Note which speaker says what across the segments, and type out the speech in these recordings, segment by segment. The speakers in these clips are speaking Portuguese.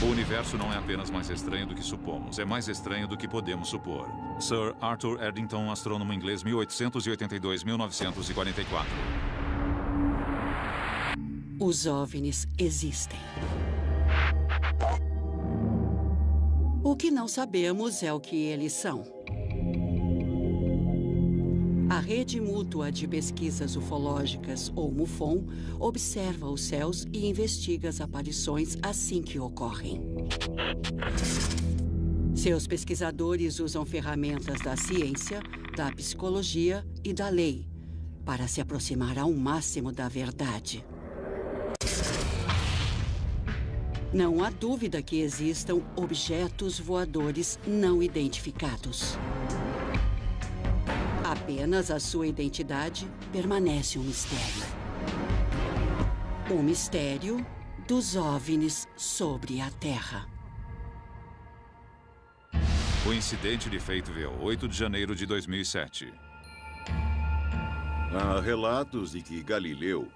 Speaker 1: O universo não é apenas mais estranho do que supomos, é mais estranho do que podemos supor. Sir Arthur Eddington, astrônomo inglês, 1882-1944.
Speaker 2: Os OVNIs existem. O que não sabemos é o que eles são. A Rede Mútua de Pesquisas Ufológicas, ou MUFON, observa os céus e investiga as aparições assim que ocorrem. Seus pesquisadores usam ferramentas da ciência, da psicologia e da lei para se aproximar ao máximo da verdade. Não há dúvida que existam objetos voadores não identificados. Apenas a sua identidade permanece um mistério. O mistério dos OVNIs sobre a Terra.
Speaker 1: O incidente de Fayetteville, 8 de janeiro de 2007.
Speaker 3: Há relatos de que Galileu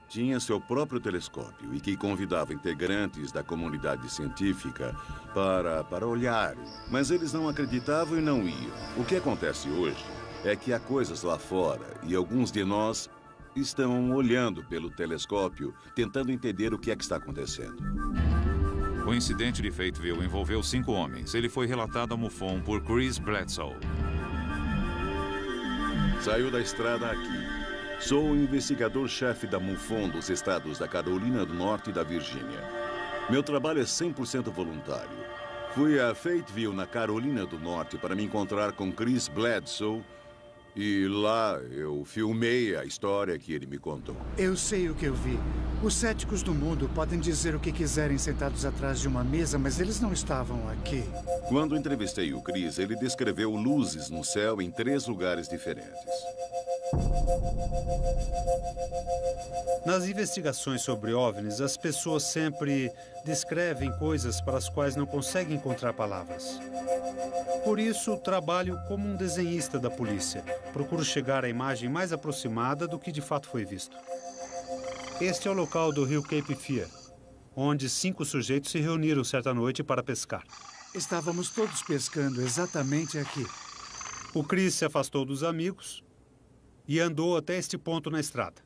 Speaker 3: tinha seu próprio telescópio e que convidava integrantes da comunidade científica para olhar, mas eles não acreditavam e não iam. O que acontece hoje é que há coisas lá fora e alguns de nós estão olhando pelo telescópio, tentando entender o que é que está acontecendo.
Speaker 1: O incidente de Fayetteville envolveu 5 homens. Ele foi relatado ao MUFON por Chris Bledsoe.
Speaker 3: Saiu da estrada aqui. Sou o investigador-chefe da MUFON dos estados da Carolina do Norte e da Virgínia. Meu trabalho é 100% voluntário. Fui a Fayetteville, na Carolina do Norte, para me encontrar com Chris Bledsoe. E lá eu filmei a história que ele me contou.
Speaker 4: Eu sei o que eu vi. Os céticos do mundo podem dizer o que quiserem sentados atrás de uma mesa, mas eles não estavam aqui.
Speaker 3: Quando entrevistei o Chris, ele descreveu luzes no céu em 3 lugares diferentes.
Speaker 5: Nas investigações sobre OVNIs, as pessoas sempre descrevem coisas para as quais não conseguem encontrar palavras. Por isso, trabalho como um desenhista da polícia. Procuro chegar à imagem mais aproximada do que de fato foi visto. Este é o local do rio Cape Fear, onde 5 sujeitos se reuniram certa noite para pescar.
Speaker 4: Estávamos todos pescando exatamente aqui.
Speaker 5: O Chris se afastou dos amigos e andou até este ponto na estrada,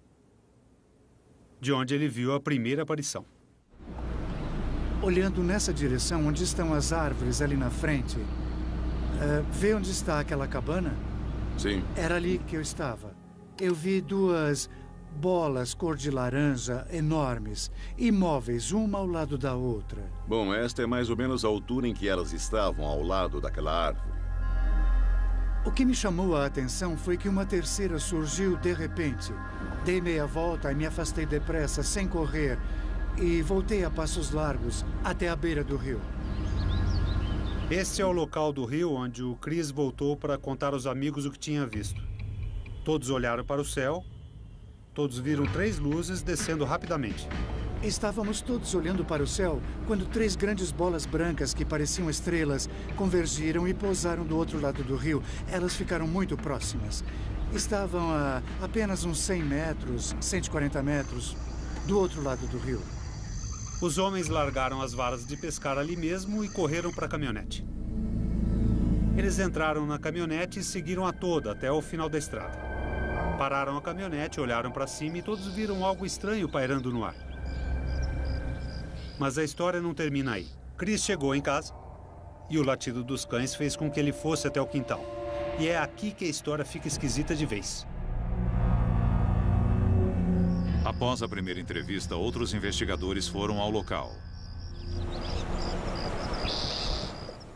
Speaker 5: de onde ele viu a primeira aparição.
Speaker 4: Olhando nessa direção, onde estão as árvores ali na frente, vê onde está aquela cabana?
Speaker 3: Sim.
Speaker 4: Era ali que eu estava. Eu vi 2 bolas cor de laranja enormes, imóveis, uma ao lado da outra.
Speaker 3: Bom, esta é mais ou menos a altura em que elas estavam ao lado daquela árvore.
Speaker 4: O que me chamou a atenção foi que uma terceira surgiu de repente. Dei meia volta e me afastei depressa, sem correr, e voltei a passos largos até a beira do rio.
Speaker 5: Este é o local do rio onde o Chris voltou para contar aos amigos o que tinha visto. Todos olharam para o céu, todos viram 3 luzes descendo rapidamente.
Speaker 4: Estávamos todos olhando para o céu quando 3 grandes bolas brancas que pareciam estrelas convergiram e pousaram do outro lado do rio. Elas ficaram muito próximas. Estavam a apenas uns 100 metros, 140 metros do outro lado do rio.
Speaker 5: Os homens largaram as varas de pescar ali mesmo e correram para a caminhonete. Eles entraram na caminhonete e seguiram a toda até o final da estrada. Pararam a caminhonete, olharam para cima e todos viram algo estranho pairando no ar. Mas a história não termina aí. Chris chegou em casa e o latido dos cães fez com que ele fosse até o quintal. E é aqui que a história fica esquisita de vez.
Speaker 1: Após a primeira entrevista, outros investigadores foram ao local.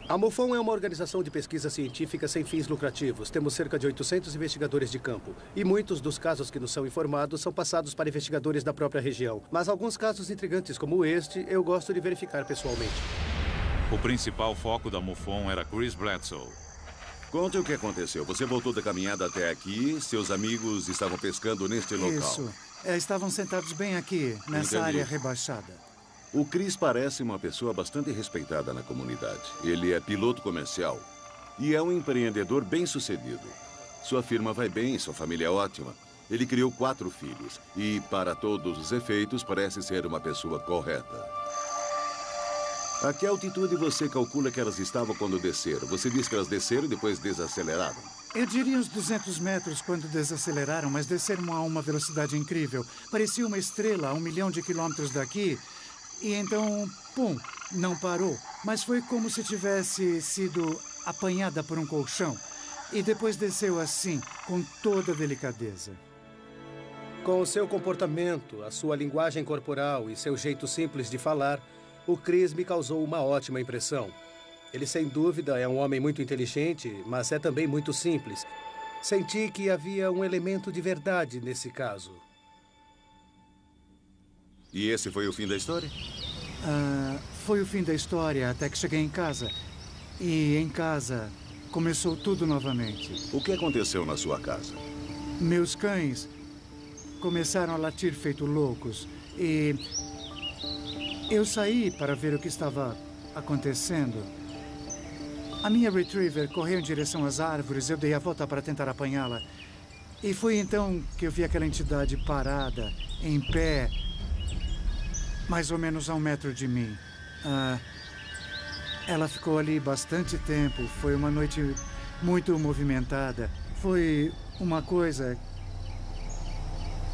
Speaker 6: A MUFON é uma organização de pesquisa científica sem fins lucrativos. Temos cerca de 800 investigadores de campo. E muitos dos casos que nos são informados são passados para investigadores da própria região. Mas alguns casos intrigantes como este, eu gosto de verificar pessoalmente.
Speaker 1: O principal foco da MUFON era Chris Bledsoe.
Speaker 3: Conte o que aconteceu. Você voltou da caminhada até aqui, seus amigos estavam pescando neste local.
Speaker 4: Isso. Estavam sentados bem aqui, nessa área rebaixada.
Speaker 3: O Chris parece uma pessoa bastante respeitada na comunidade. Ele é piloto comercial e é um empreendedor bem-sucedido. Sua firma vai bem, sua família é ótima. Ele criou 4 filhos e, para todos os efeitos, parece ser uma pessoa correta. A que altitude você calcula que elas estavam quando desceram? Você disse que elas desceram e depois desaceleraram.
Speaker 4: Eu diria uns 200 metros quando desaceleraram, mas desceram a uma velocidade incrível. Parecia uma estrela a 1 milhão de quilômetros daqui. E então, pum, não parou. Mas foi como se tivesse sido apanhada por um colchão. E depois desceu assim, com toda delicadeza.
Speaker 6: Com o seu comportamento, a sua linguagem corporal e seu jeito simples de falar, o Chris me causou uma ótima impressão. Ele, sem dúvida, é um homem muito inteligente, mas é também muito simples. Senti que havia um elemento de verdade nesse caso.
Speaker 3: E esse foi o fim da história?
Speaker 4: Foi o fim da história até que cheguei em casa. E em casa começou tudo novamente.
Speaker 3: O que aconteceu na sua casa?
Speaker 4: Meus cães começaram a latir feito loucos. E eu saí para ver o que estava acontecendo. A minha Retriever correu em direção às árvores. Eu dei a volta para tentar apanhá-la. E foi então que eu vi aquela entidade parada, em pé, mais ou menos a 1 metro de mim. Ela ficou ali bastante tempo. Foi uma noite muito movimentada. Foi uma coisa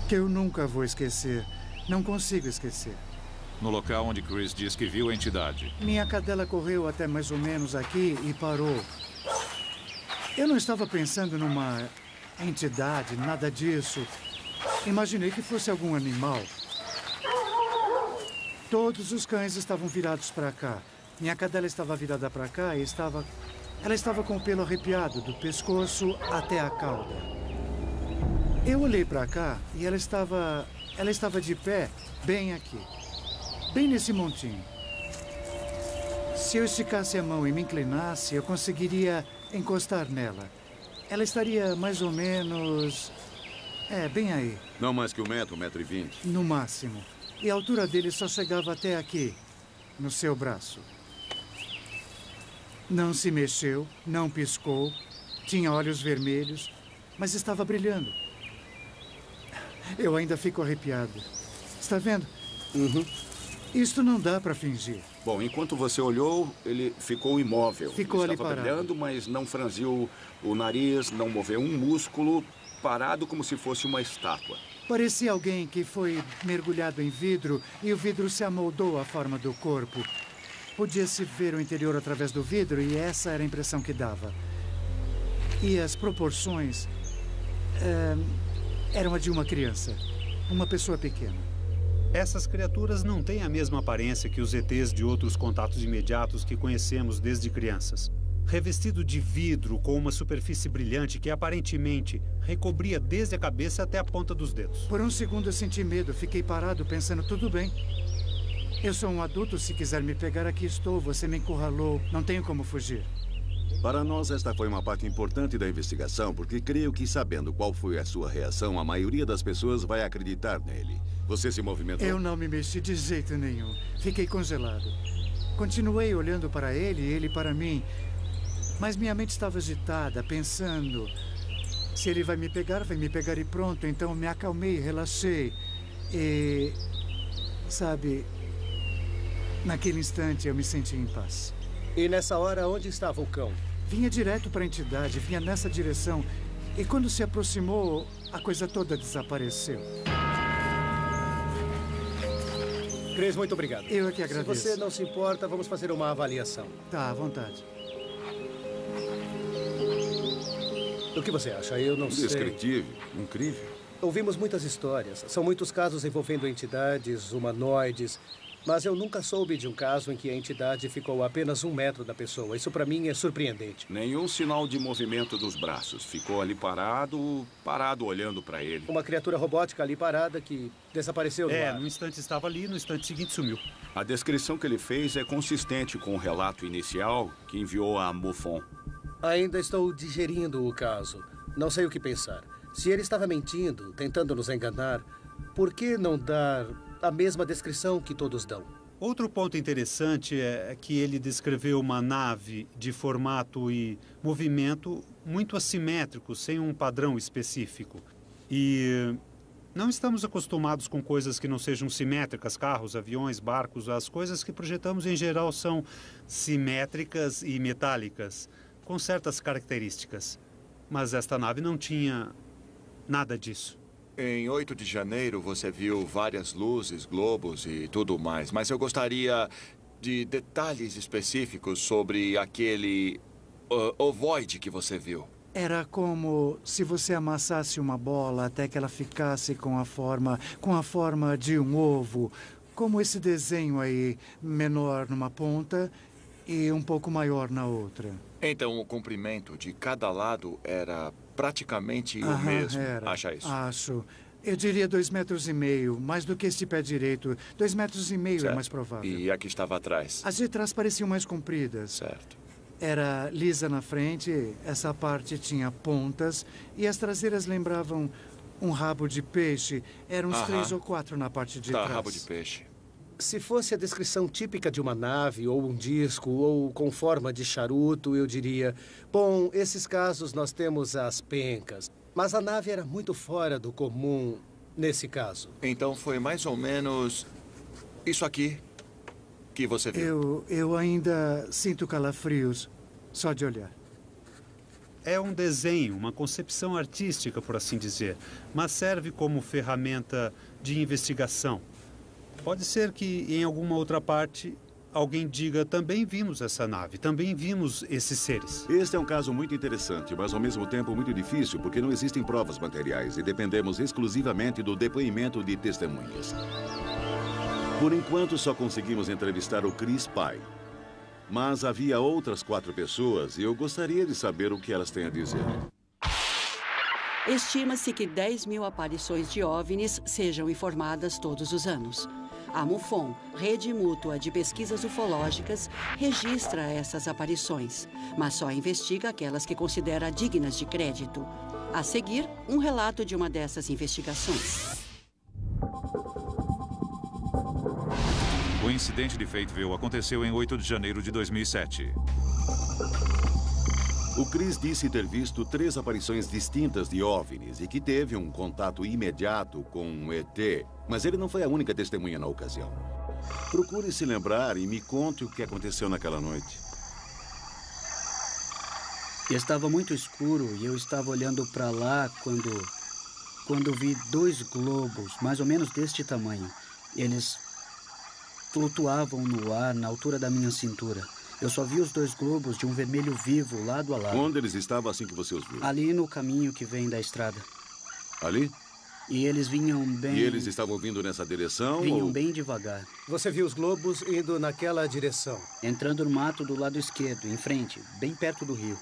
Speaker 4: que eu nunca vou esquecer. Não consigo esquecer.
Speaker 1: No local onde Chris diz que viu a entidade.
Speaker 4: Minha cadela correu até mais ou menos aqui e parou. Eu não estava pensando numa entidade, nada disso. Imaginei que fosse algum animal. Todos os cães estavam virados para cá. Minha cadela estava virada para cá e ela estava com o pelo arrepiado, do pescoço até a cauda. Eu olhei para cá e ela estava de pé, bem aqui. Bem nesse montinho. Se eu esticasse a mão e me inclinasse, eu conseguiria encostar nela. Ela estaria mais ou menos... bem aí.
Speaker 3: Não mais que 1 metro, 1,20 m.
Speaker 4: No máximo. E a altura dele só chegava até aqui, no seu braço. Não se mexeu, não piscou, tinha olhos vermelhos, mas estava brilhando. Eu ainda fico arrepiado. Está vendo?
Speaker 6: Uhum.
Speaker 4: Isto não dá para fingir.
Speaker 7: Bom, enquanto você olhou, ele ficou imóvel.
Speaker 4: Ficou
Speaker 7: ele
Speaker 4: ali
Speaker 7: estava
Speaker 4: parado.
Speaker 7: brilhando, mas não franziu o nariz, não moveu um músculo, parado como se fosse uma estátua.
Speaker 4: Parecia alguém que foi mergulhado em vidro e o vidro se amoldou à forma do corpo. Podia-se ver o interior através do vidro e essa era a impressão que dava. E as proporções eram a de uma criança, uma pessoa pequena.
Speaker 5: Essas criaturas não têm a mesma aparência que os ETs de outros contatos imediatos que conhecemos desde crianças. Revestido de vidro com uma superfície brilhante que aparentemente recobria desde a cabeça até a ponta dos dedos.
Speaker 4: Por um segundo eu senti medo, fiquei parado pensando, tudo bem. Eu sou um adulto, se quiser me pegar, aqui estou, você me encurralou, não tenho como fugir.
Speaker 3: Para nós, esta foi uma parte importante da investigação, porque creio que, sabendo qual foi a sua reação, a maioria das pessoas vai acreditar nele. Você se movimentou?
Speaker 4: Eu não me mexi de jeito nenhum. Fiquei congelado. Continuei olhando para ele e ele para mim. Mas minha mente estava agitada, pensando... Se ele vai me pegar e pronto. Então me acalmei, relaxei. E... sabe... Naquele instante eu me senti em paz.
Speaker 6: E nessa hora, onde estava o cão?
Speaker 4: Vinha direto para a entidade, vinha nessa direção. E quando se aproximou, a coisa toda desapareceu.
Speaker 6: Chris, muito obrigado.
Speaker 4: Eu é que agradeço.
Speaker 6: Se você não se importa, vamos fazer uma avaliação.
Speaker 4: Tá, à vontade.
Speaker 6: O que você acha? Eu não sei.
Speaker 3: Indescritível, incrível.
Speaker 6: Ouvimos muitas histórias. São muitos casos envolvendo entidades, humanoides. Mas eu nunca soube de um caso em que a entidade ficou a apenas 1 metro da pessoa. Isso, para mim, é surpreendente.
Speaker 7: Nenhum sinal de movimento dos braços. Ficou ali parado olhando para ele.
Speaker 6: Uma criatura robótica ali parada que desapareceu no ar.
Speaker 5: No instante estava ali, no instante seguinte sumiu.
Speaker 7: A descrição que ele fez é consistente com o relato inicial que enviou a MUFON.
Speaker 6: Ainda estou digerindo o caso. Não sei o que pensar. Se ele estava mentindo, tentando nos enganar, por que não dar a mesma descrição que todos dão?
Speaker 5: Outro ponto interessante é que ele descreveu uma nave de formato e movimento muito assimétrico, sem um padrão específico. E Não estamos acostumados com coisas que não sejam simétricas, carros, aviões, barcos. As coisas que projetamos em geral são simétricas e metálicas, com certas características. Mas esta nave não tinha nada disso.
Speaker 8: Em 8 de janeiro, você viu várias luzes, globos e tudo mais. Mas eu gostaria de detalhes específicos sobre aquele ovoide que você viu.
Speaker 4: Era como se você amassasse uma bola até que ela ficasse com a forma de um ovo. Como esse desenho aí, menor numa ponta e um pouco maior na outra.
Speaker 8: Então, o comprimento de cada lado era praticamente o mesmo.
Speaker 4: Era.
Speaker 8: Acha isso?
Speaker 4: Acho. Eu diria 2,5 metros, mais do que este pé direito. 2,5 metros é mais provável.
Speaker 8: E a que estava atrás?
Speaker 4: As de trás pareciam mais compridas.
Speaker 8: Certo.
Speaker 4: Era lisa na frente, essa parte tinha pontas e as traseiras lembravam um rabo de peixe. Eram uns 3 ou 4 na parte de trás.
Speaker 8: Rabo de peixe.
Speaker 6: Se fosse a descrição típica de uma nave, ou um disco, ou com forma de charuto, eu diria... Bom, esses casos nós temos as pencas. Mas a nave era muito fora do comum nesse caso.
Speaker 8: Então foi mais ou menos isso aqui que você viu.
Speaker 4: Eu ainda sinto calafrios só de olhar.
Speaker 5: É um desenho, uma concepção artística, por assim dizer, mas serve como ferramenta de investigação. Pode ser que em alguma outra parte alguém diga, também vimos essa nave, também vimos esses seres.
Speaker 3: Este é um caso muito interessante, mas ao mesmo tempo muito difícil, porque não existem provas materiais e dependemos exclusivamente do depoimento de testemunhas. Por enquanto, só conseguimos entrevistar o Chris Pye. Mas havia outras 4 pessoas e eu gostaria de saber o que elas têm a dizer.
Speaker 2: Estima-se que 10.000 aparições de OVNIs sejam informadas todos os anos. A MUFON, Rede Mútua de Pesquisas Ufológicas, registra essas aparições, mas só investiga aquelas que considera dignas de crédito. A seguir, um relato de uma dessas investigações.
Speaker 1: O incidente de Fayetteville aconteceu em 8 de janeiro de 2007.
Speaker 3: O Chris disse ter visto 3 aparições distintas de OVNIs e que teve um contato imediato com um ET, mas ele não foi a única testemunha na ocasião. Procure se lembrar e me conte o que aconteceu naquela noite.
Speaker 9: Estava muito escuro e eu estava olhando para lá quando vi 2 globos, mais ou menos deste tamanho. Eles flutuavam no ar na altura da minha cintura. Eu só vi os 2 globos de um vermelho vivo, lado a lado.
Speaker 3: Onde eles estavam assim que você os viu?
Speaker 9: Ali no caminho que vem da estrada.
Speaker 3: Ali?
Speaker 9: E eles vinham bem...
Speaker 3: E eles estavam vindo nessa direção?
Speaker 9: Vinham bem devagar.
Speaker 6: Você viu os globos indo naquela direção?
Speaker 9: Entrando no mato do lado esquerdo, em frente, bem perto do rio.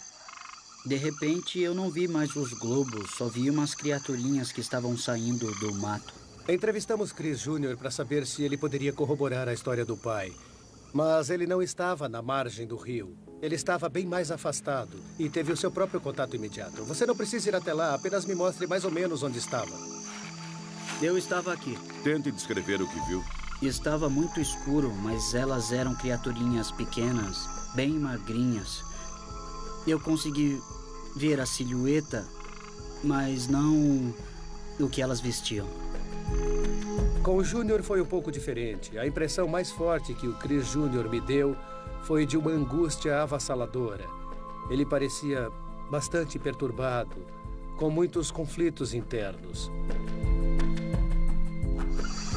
Speaker 9: De repente, eu não vi mais os globos, só vi umas criaturinhas que estavam saindo do mato.
Speaker 6: Entrevistamos Chris Jr. para saber se ele poderia corroborar a história do pai. Mas ele não estava na margem do rio. Ele estava bem mais afastado e teve o seu próprio contato imediato. Você não precisa ir até lá, apenas me mostre mais ou menos onde estava.
Speaker 9: Eu estava aqui.
Speaker 3: Tente descrever o que viu.
Speaker 9: Estava muito escuro, mas elas eram criaturinhas pequenas, bem magrinhas. Eu consegui ver a silhueta, mas não o que elas vestiam.
Speaker 6: Com o Júnior foi um pouco diferente. A impressão mais forte que o Chris Jr. me deu foi de uma angústia avassaladora. Ele parecia bastante perturbado, com muitos conflitos internos.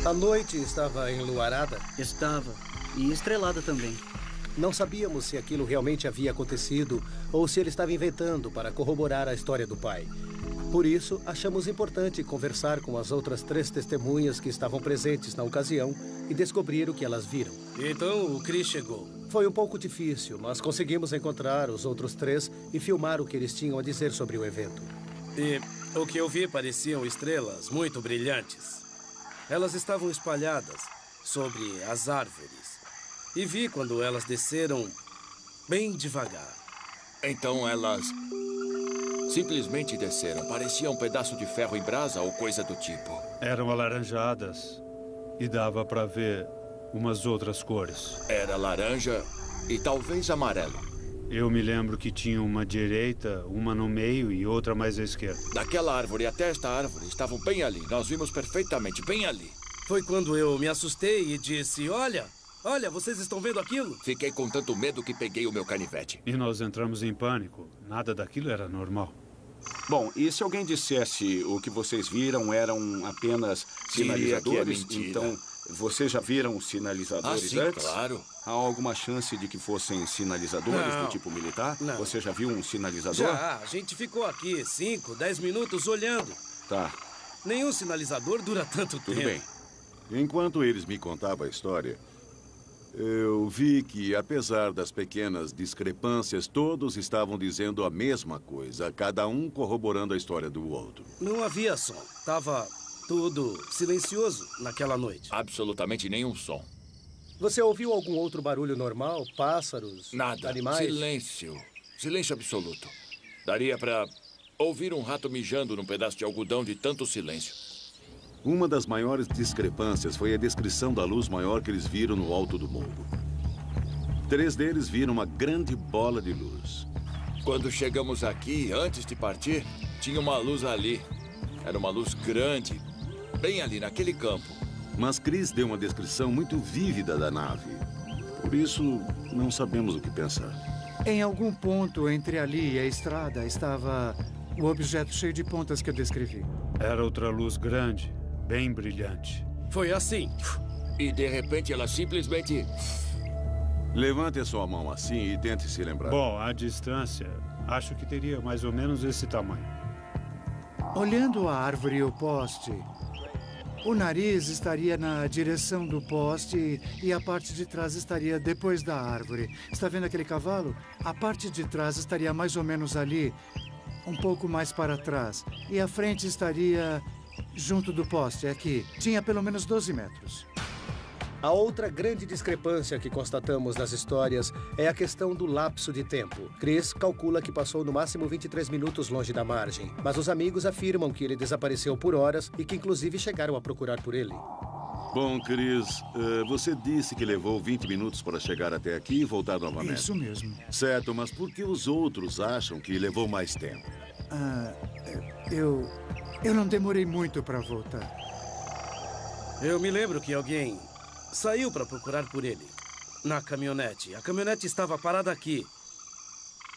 Speaker 6: A noite estava enluarada?
Speaker 9: Estava, e estrelada também.
Speaker 6: Não sabíamos se aquilo realmente havia acontecido ou se ele estava inventando para corroborar a história do pai. Por isso, achamos importante conversar com as outras 3 testemunhas que estavam presentes na ocasião e descobrir o que elas viram.
Speaker 10: Então, o Chris chegou.
Speaker 6: Foi um pouco difícil, mas conseguimos encontrar os outros 3 e filmar o que eles tinham a dizer sobre o evento.
Speaker 10: E o que eu vi pareciam estrelas muito brilhantes. Elas estavam espalhadas sobre as árvores. E vi quando elas desceram bem devagar.
Speaker 8: Então elas simplesmente desceram. Parecia um pedaço de ferro em brasa ou coisa do tipo.
Speaker 5: Eram alaranjadas e dava para ver umas outras cores.
Speaker 8: Era laranja e talvez amarelo.
Speaker 5: Eu me lembro que tinha uma à direita, uma no meio e outra mais à esquerda.
Speaker 8: Daquela árvore até esta árvore estavam bem ali. Nós vimos perfeitamente, bem ali.
Speaker 10: Foi quando eu me assustei e disse, olha, vocês estão vendo aquilo?
Speaker 8: Fiquei com tanto medo que peguei o meu canivete.
Speaker 5: E nós entramos em pânico. Nada daquilo era normal.
Speaker 7: Bom, e se alguém dissesse o que vocês viram eram apenas
Speaker 8: Diria que é
Speaker 7: sinalizadores?
Speaker 8: mentira.
Speaker 7: Então, vocês já viram os sinalizadores
Speaker 8: sim,
Speaker 7: antes?
Speaker 8: claro.
Speaker 7: Há alguma chance de que fossem sinalizadores
Speaker 10: Não.
Speaker 7: do tipo militar?
Speaker 10: Não.
Speaker 7: Você já viu um sinalizador?
Speaker 10: Já, a gente ficou aqui 5, 10 minutos olhando.
Speaker 7: Tá,
Speaker 10: Nenhum sinalizador dura tanto
Speaker 7: tudo
Speaker 10: tempo.
Speaker 7: bem.
Speaker 3: Enquanto eles me contavam a história, eu vi que, apesar das pequenas discrepâncias, todos estavam dizendo a mesma coisa, cada um corroborando a história do outro.
Speaker 10: Não havia som. Tava tudo silencioso naquela noite.
Speaker 8: Absolutamente nenhum som.
Speaker 6: Você ouviu algum outro barulho normal? Pássaros?
Speaker 8: Nada.
Speaker 6: Animais?
Speaker 8: Silêncio. Silêncio absoluto. Daria para ouvir um rato mijando num pedaço de algodão de tanto silêncio.
Speaker 3: Uma das maiores discrepâncias foi a descrição da luz maior que eles viram no alto do morro. 3 deles viram uma grande bola de luz.
Speaker 8: Quando chegamos aqui, antes de partir, tinha uma luz ali. Era uma luz grande, bem ali naquele campo.
Speaker 3: Mas Chris deu uma descrição muito vívida da nave. Por isso, não sabemos o que pensar.
Speaker 4: Em algum ponto entre ali e a estrada estava o objeto cheio de pontas que eu descrevi.
Speaker 5: Era outra luz grande, bem brilhante.
Speaker 10: Foi assim.
Speaker 8: E de repente ela simplesmente...
Speaker 3: Levante a sua mão assim e tente se lembrar.
Speaker 5: Bom, à distância, acho que teria mais ou menos esse tamanho.
Speaker 4: Olhando a árvore e o poste, o nariz estaria na direção do poste e a parte de trás estaria depois da árvore. Está vendo aquele cavalo? A parte de trás estaria mais ou menos ali, um pouco mais para trás. E a frente estaria junto do poste, aqui. Tinha pelo menos 12 metros.
Speaker 6: A outra grande discrepância que constatamos nas histórias é a questão do lapso de tempo. Chris calcula que passou no máximo 23 minutos longe da margem, mas os amigos afirmam que ele desapareceu por horas e que inclusive chegaram a procurar por ele.
Speaker 3: Bom, Chris, você disse que levou 20 minutos para chegar até aqui e voltar novamente.
Speaker 4: Isso mesmo.
Speaker 3: Certo, mas por que os outros acham que levou mais tempo?
Speaker 4: Eu não demorei muito para voltar.
Speaker 10: Eu me lembro que alguém saiu para procurar por ele, na caminhonete. A caminhonete estava parada aqui.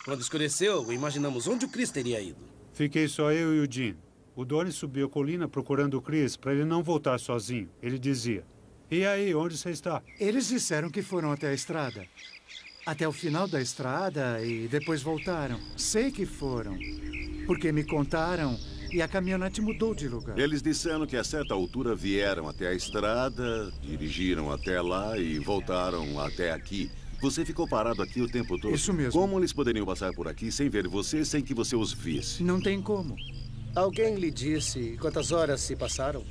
Speaker 10: Quando escureceu, imaginamos onde o Chris teria ido.
Speaker 5: Fiquei só eu e o Jim. O Donnie subiu a colina procurando o Chris para ele não voltar sozinho. Ele dizia, e aí, onde você está?
Speaker 4: Eles disseram que foram até a estrada. Até o final da estrada e depois voltaram. Sei que foram, porque me contaram e a caminhonete mudou de lugar.
Speaker 3: Eles disseram que a certa altura vieram até a estrada, dirigiram até lá e voltaram até aqui. Você ficou parado aqui o tempo todo?
Speaker 4: Isso mesmo.
Speaker 3: Como eles poderiam passar por aqui sem ver você, sem que você os visse?
Speaker 4: Não tem como.
Speaker 6: Alguém lhe disse quantas horas se passaram?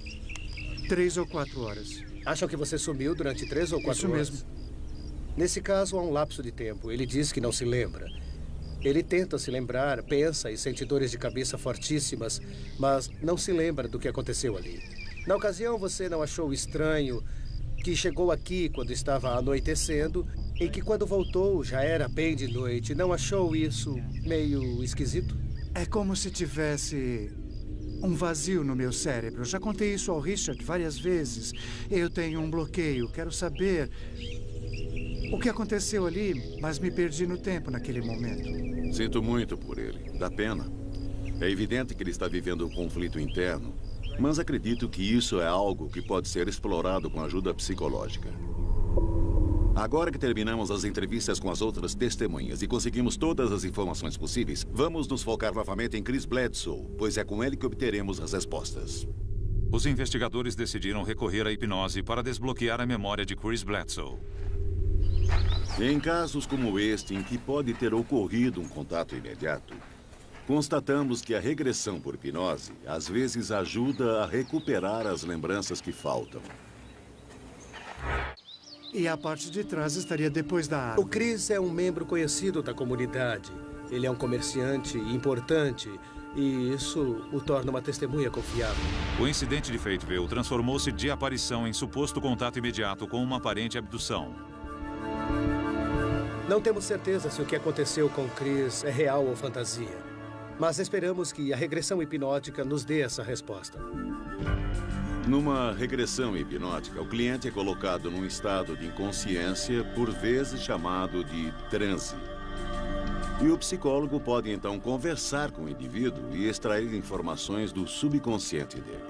Speaker 4: 3 ou 4 horas.
Speaker 6: Acham que você sumiu durante 3 ou 4 horas?
Speaker 4: Isso mesmo.
Speaker 6: Nesse caso, há um lapso de tempo. Ele diz que não se lembra. Ele tenta se lembrar, pensa e sente dores de cabeça fortíssimas, mas não se lembra do que aconteceu ali. Na ocasião, você não achou estranho que chegou aqui quando estava anoitecendo e que quando voltou já era bem de noite. Não achou isso meio esquisito?
Speaker 4: É como se tivesse um vazio no meu cérebro. Já contei isso ao Richard várias vezes. Eu tenho um bloqueio. Quero saber o que aconteceu ali, mas me perdi no tempo naquele momento.
Speaker 3: Sinto muito por ele. Dá pena. É evidente que ele está vivendo um conflito interno, mas acredito que isso é algo que pode ser explorado com ajuda psicológica. Agora que terminamos as entrevistas com as outras testemunhas e conseguimos todas as informações possíveis, vamos nos focar novamente em Chris Bledsoe, pois é com ele que obteremos as respostas.
Speaker 1: Os investigadores decidiram recorrer à hipnose para desbloquear a memória de Chris Bledsoe.
Speaker 3: Em casos como este, em que pode ter ocorrido um contato imediato, constatamos que a regressão por hipnose às vezes ajuda a recuperar as lembranças que faltam.
Speaker 4: E a parte de trás estaria depois da árvore.
Speaker 6: O Chris é um membro conhecido da comunidade. Ele é um comerciante importante e isso o torna uma testemunha confiável.
Speaker 1: O incidente de Fateville transformou-se de aparição em suposto contato imediato com uma aparente abdução.
Speaker 6: Não temos certeza se o que aconteceu com Chris é real ou fantasia. Mas esperamos que a regressão hipnótica nos dê essa resposta.
Speaker 3: Numa regressão hipnótica, o cliente é colocado num estado de inconsciência, por vezes chamado de transe. E o psicólogo pode, então, conversar com o indivíduo e extrair informações do subconsciente dele.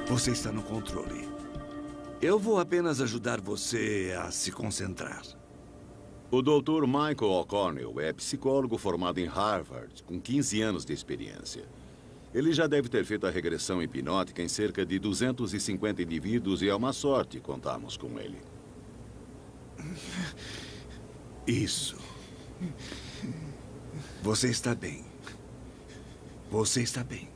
Speaker 11: Você está no controle. Eu vou apenas ajudar você a se concentrar.
Speaker 3: O Dr. Michael O'Connell é psicólogo formado em Harvard, com 15 anos de experiência. Ele já deve ter feito a regressão hipnótica em cerca de 250 indivíduos e é uma sorte contarmos com ele.
Speaker 11: Isso. Você está bem. Você está bem.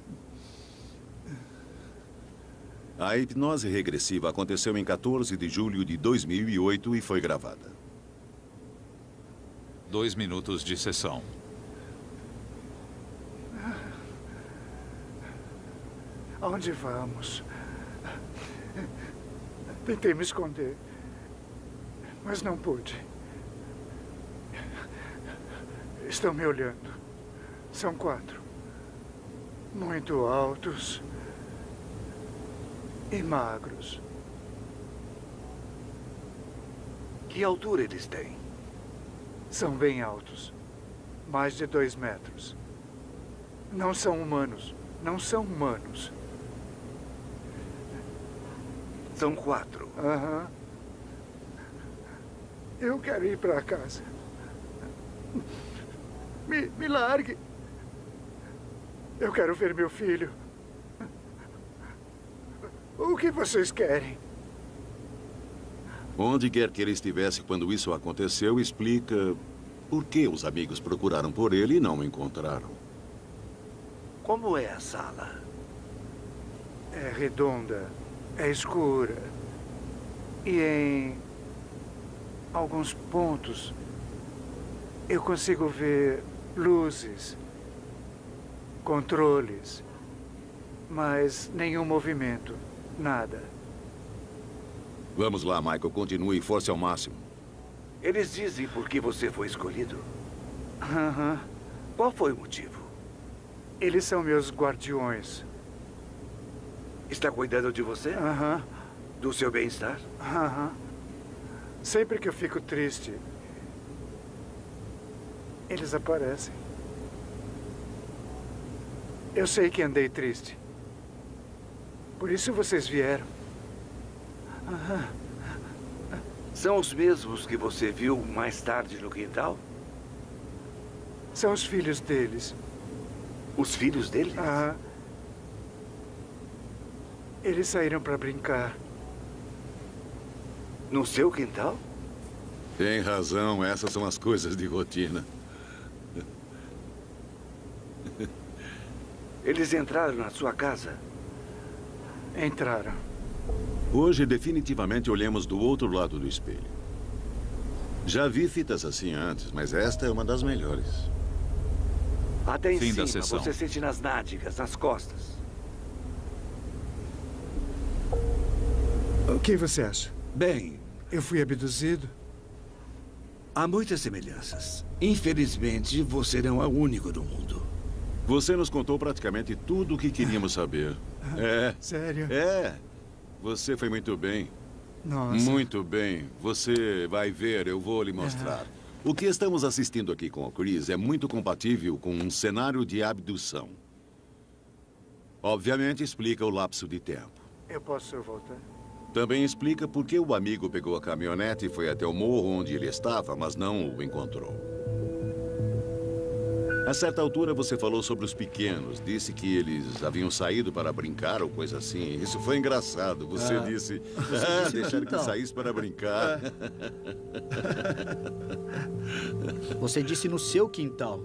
Speaker 3: A hipnose regressiva aconteceu em 14 de julho de 2008 e foi gravada.
Speaker 1: 2 minutos de sessão.
Speaker 4: Aonde vamos? Tentei me esconder, mas não pude. Estão me olhando. São 4. Muito altos e magros.
Speaker 11: Que altura eles têm?
Speaker 4: São bem altos. Mais de 2 metros. Não são humanos. Não são humanos.
Speaker 11: São 4.
Speaker 4: Aham. Eu quero ir para casa. Me largue. Eu quero ver meu filho. O que vocês querem?
Speaker 3: Onde quer que ele estivesse quando isso aconteceu, explica por que os amigos procuraram por ele e não o encontraram.
Speaker 11: Como é a sala?
Speaker 4: É redonda, é escura. E em alguns pontos eu consigo ver luzes, controles, mas nenhum movimento, nada.
Speaker 3: Vamos lá, Michael. Continue e force ao máximo.
Speaker 11: Eles dizem por que você foi escolhido?
Speaker 4: Aham.
Speaker 11: Qual foi o motivo?
Speaker 4: Eles são meus guardiões.
Speaker 11: Está cuidando de você?
Speaker 4: Aham.
Speaker 11: Do seu bem-estar?
Speaker 4: Aham. Sempre que eu fico triste, eles aparecem. Eu sei que andei triste. Por isso vocês vieram. Aham.
Speaker 11: São os mesmos que você viu mais tarde no quintal?
Speaker 4: São os filhos deles.
Speaker 11: Os filhos deles?
Speaker 4: Aham. Eles saíram para brincar.
Speaker 11: No seu quintal?
Speaker 3: Tem razão. Essas são as coisas de rotina.
Speaker 11: Eles entraram na sua casa?
Speaker 4: Entraram.
Speaker 3: Hoje, definitivamente, olhamos do outro lado do espelho. Já vi fitas assim antes, mas esta é uma das melhores.
Speaker 11: Até em
Speaker 1: Fim da
Speaker 11: cima,
Speaker 1: sessão.
Speaker 11: você sente nas nádegas, nas costas.
Speaker 4: O que você acha?
Speaker 11: Bem,
Speaker 4: Eu fui abduzido?
Speaker 11: há muitas semelhanças. Infelizmente, você não é o único do mundo.
Speaker 3: Você nos contou praticamente tudo o que queríamos saber. É.
Speaker 4: Sério?
Speaker 3: É. Você foi muito bem.
Speaker 4: Nossa.
Speaker 3: Muito bem. Você vai ver, eu vou lhe mostrar. O que estamos assistindo aqui com o Chris é muito compatível com um cenário de abdução. Obviamente explica o lapso de tempo.
Speaker 4: Eu posso voltar?
Speaker 3: Também explica por que o amigo pegou a caminhonete e foi até o morro onde ele estava, mas não o encontrou. A certa altura você falou sobre os pequenos. Disse que eles haviam saído para brincar ou coisa assim. Isso foi engraçado. Você disse, deixaram que saísse para brincar.
Speaker 9: Você disse no seu quintal.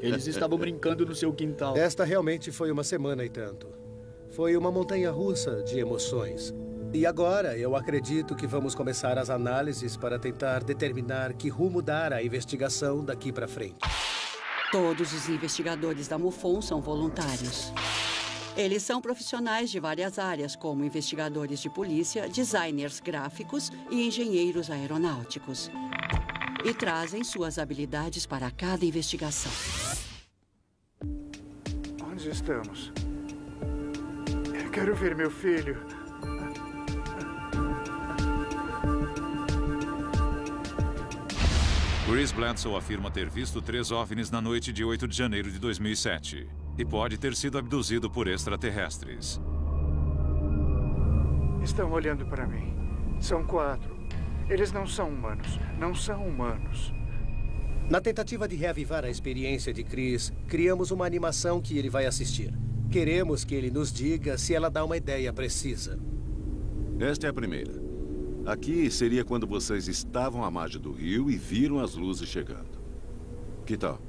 Speaker 9: Eles estavam brincando no seu quintal.
Speaker 6: Esta realmente foi uma semana e tanto. Foi uma montanha-russa de emoções. E agora eu acredito que vamos começar as análises para tentar determinar que rumo dar à investigação daqui para frente.
Speaker 2: Todos os investigadores da MUFON são voluntários. Eles são profissionais de várias áreas, como investigadores de polícia, designers gráficos e engenheiros aeronáuticos. e trazem suas habilidades para cada investigação.
Speaker 4: Onde estamos? Eu quero ver meu filho.
Speaker 1: Chris Bledsoe afirma ter visto 3 OVNIs na noite de 8 de janeiro de 2007 e pode ter sido abduzido por extraterrestres.
Speaker 4: Estão olhando para mim. São 4. Eles não são humanos. Não são humanos.
Speaker 6: Na tentativa de reavivar a experiência de Chris, criamos uma animação que ele vai assistir. Queremos que ele nos diga se ela dá uma ideia precisa.
Speaker 3: Esta é a primeira. Aqui seria quando vocês estavam à margem do rio e viram as luzes chegando. Que tal?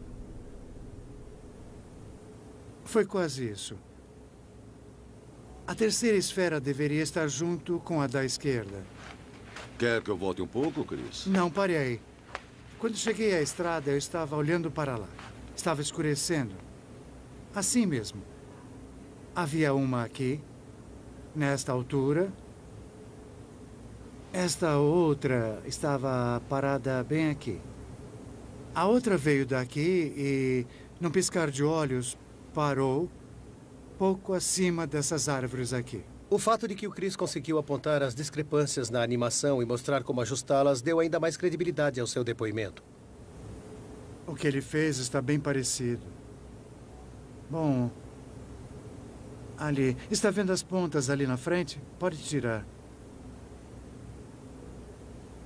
Speaker 4: Foi quase isso. A terceira esfera deveria estar junto com a da esquerda.
Speaker 3: Quer que eu volte um pouco, Chris?
Speaker 4: Não, pare aí. Quando cheguei à estrada, eu estava olhando para lá. Estava escurecendo. Assim mesmo. Havia uma aqui, nesta altura. Esta outra estava parada bem aqui. A outra veio daqui e, num piscar de olhos, parou pouco acima dessas árvores aqui.
Speaker 6: O fato de que o Chris conseguiu apontar as discrepâncias na animação e mostrar como ajustá-las deu ainda mais credibilidade ao seu depoimento.
Speaker 4: O que ele fez está bem parecido. Bom, ali. Está vendo as pontas ali na frente? Pode tirar.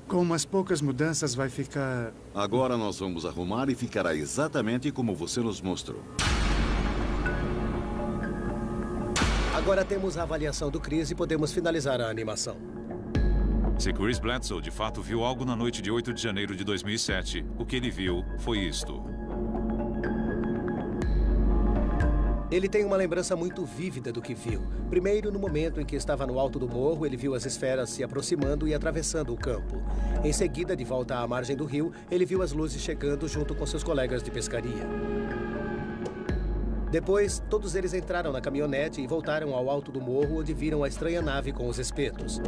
Speaker 4: Com umas poucas mudanças vai ficar...
Speaker 3: Agora nós vamos arrumar e ficará exatamente como você nos mostrou.
Speaker 6: Agora temos a avaliação do Chris e podemos finalizar a animação.
Speaker 1: Se Chris Bledsoe de fato viu algo na noite de 8 de janeiro de 2007, o que ele viu foi isto.
Speaker 6: Ele tem uma lembrança muito vívida do que viu. Primeiro, no momento em que estava no alto do morro, ele viu as esferas se aproximando e atravessando o campo. Em seguida, de volta à margem do rio, ele viu as luzes chegando junto com seus colegas de pescaria. Depois, todos eles entraram na caminhonete e voltaram ao alto do morro, onde viram a estranha nave com os espetos.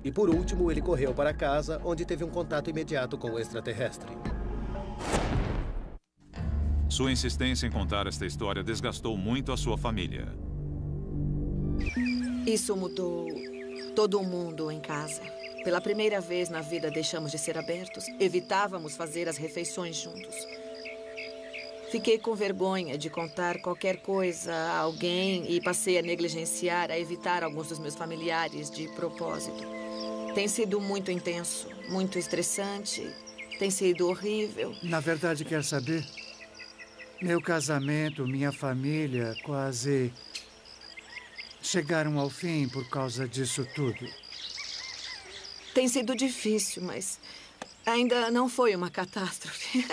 Speaker 6: E por último, ele correu para casa, onde teve um contato imediato com o extraterrestre.
Speaker 1: Sua insistência em contar esta história desgastou muito a sua família.
Speaker 12: Isso mudou todo mundo em casa. Pela primeira vez na vida deixamos de ser abertos. Evitávamos fazer as refeições juntos. Fiquei com vergonha de contar qualquer coisa a alguém e passei a negligenciar, a evitar alguns dos meus familiares de propósito. Tem sido muito intenso, muito estressante, tem sido horrível.
Speaker 4: Na verdade, quer saber? Meu casamento, minha família, quase chegaram ao fim por causa disso tudo.
Speaker 12: Tem sido difícil, mas ainda não foi uma catástrofe.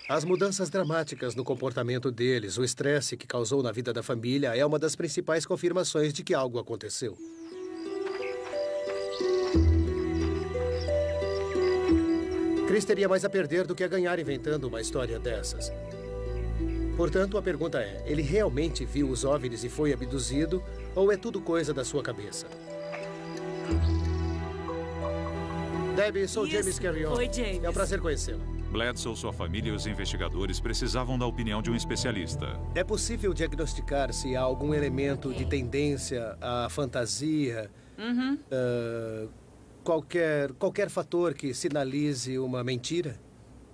Speaker 6: As mudanças dramáticas no comportamento deles, o estresse que causou na vida da família é uma das principais confirmações de que algo aconteceu. Chris teria mais a perder do que a ganhar inventando uma história dessas. Portanto, a pergunta é, ele realmente viu os OVNIs e foi abduzido, ou é tudo coisa da sua cabeça? Debbie, sou James Carrion.
Speaker 13: Oi, James.
Speaker 6: É um prazer conhecê-la.
Speaker 1: Bledsoe, sua família e os investigadores precisavam da opinião de um especialista.
Speaker 6: É possível diagnosticar se há algum elemento de tendência à fantasia, qualquer fator que sinalize uma mentira?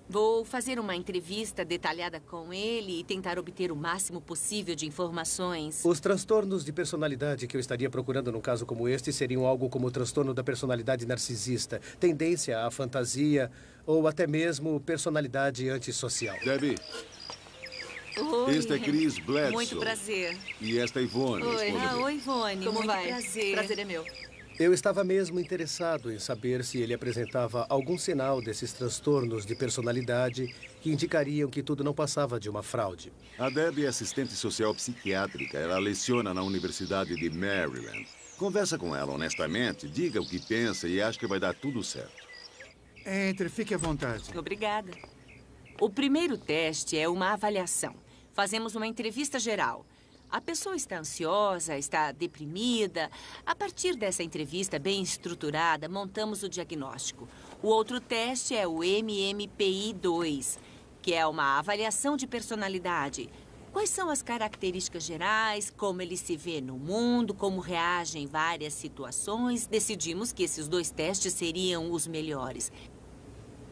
Speaker 13: Vou fazer uma entrevista detalhada com ele e tentar obter o máximo possível de informações.
Speaker 6: Os transtornos de personalidade que eu estaria procurando num caso como este seriam algo como o transtorno da personalidade narcisista, tendência à fantasia ou até mesmo personalidade antissocial.
Speaker 3: Debbie.
Speaker 13: Oi.
Speaker 3: Este é Chris Bledsoe.
Speaker 13: Muito prazer.
Speaker 3: E esta é Ivone.
Speaker 13: Oi, oi, Ivone.
Speaker 12: Como
Speaker 13: muito
Speaker 12: vai?
Speaker 13: prazer.
Speaker 12: Prazer é meu.
Speaker 6: Eu estava mesmo interessado em saber se ele apresentava algum sinal desses transtornos de personalidade que indicariam que tudo não passava de uma fraude.
Speaker 3: A Debbie é assistente social psiquiátrica. Ela leciona na Universidade de Maryland. Conversa com ela honestamente, diga o que pensa e acho que vai dar tudo certo.
Speaker 4: Entre, fique à vontade.
Speaker 13: Obrigada. O primeiro teste é uma avaliação. Fazemos uma entrevista geral. A pessoa está ansiosa, está deprimida. A partir dessa entrevista bem estruturada, montamos o diagnóstico. O outro teste é o MMPI-2, que é uma avaliação de personalidade. Quais são as características gerais, como ele se vê no mundo, como reage em várias situações. Decidimos que esses 2 testes seriam os melhores.